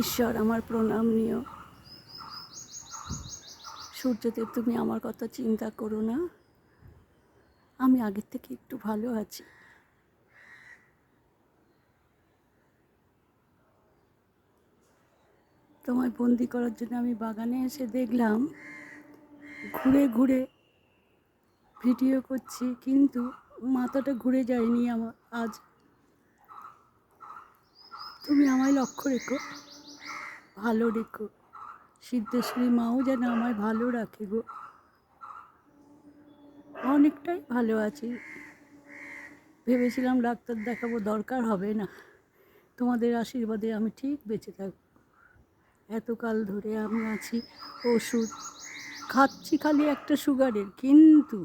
ঈশ্বর, আমার প্রণাম নিও। সূর্যদেব, তুমি আমার কথা চিন্তা করো না, আমি আগের থেকে একটু ভালো আছি। তোমায় বন্দি করার জন্য আমি বাগানে এসে দেখলাম, ঘুরে ঘুরে ভিডিও করছি, কিন্তু মাথাটা ঘুরে যায়নি আমার আজ। তুমি আমায় লক্ষ্য রেখো, ভালো রেখো। সিদ্ধেশ্বরী মাও যেন আমায় ভালো রাখে গো। অনেকটাই ভালো আছি। ভেবেছিলাম ডাক্তার দেখাবো, দরকার হবে না, তোমাদের আশীর্বাদে আমি ঠিক বেঁচে থাকব। এতকাল ধরে আমি আছি, ওষুধ খাচ্ছি খালি একটা সুগারের, কিন্তু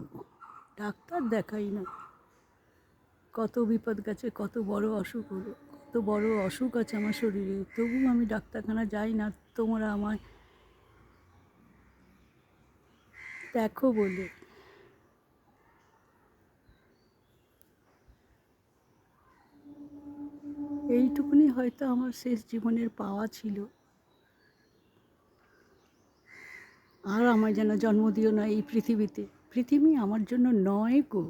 ডাক্তার দেখাই না। কত বিপদ গেছে, কত বড় অসুখ হলো, কত বড় অসুখ আছে আমার শরীরে, তবু আমি ডাক্তারখানা যাই না, তোমরা আমায় দেখো বলে। এইটুকুনি হয়তো আমার শেষ জীবনের পাওয়া ছিল। আর আমায় যেন জন্ম দিও না এই পৃথিবীতে। পৃথিবী আমার জন্য নয় গো।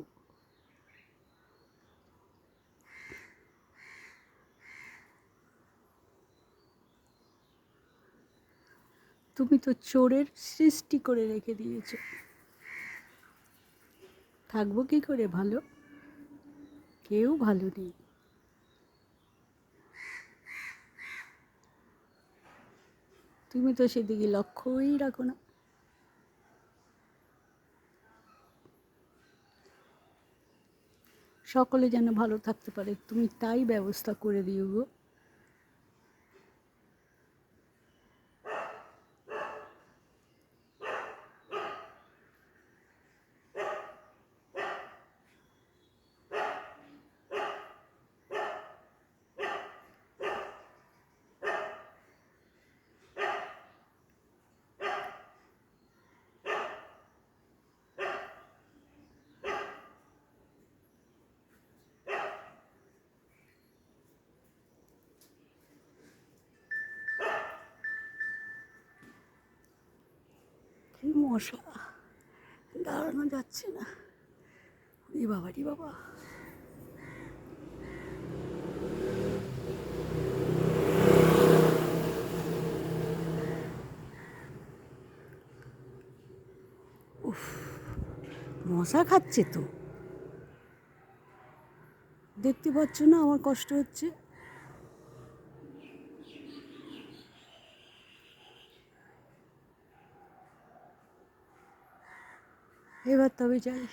তুমি তো চোরের সৃষ্টি করে রেখে দিয়েছ। থাকবো কি করে ভালো? কেউ ভালো নেই। তুমি তো সেদিকে লক্ষ্যই রাখো না। সকলে যেন ভালো থাকতে পারে, তুমি তাই ব্যবস্থা করে দিও গো। কি মশা, দাঁড়ানো যাচ্ছে না। রে বাবা, রে বাবা। উফ, মশা খাচ্ছে তো, দেখতে পাচ্ছ না আমার কষ্ট হচ্ছে। এবার তবে যাই।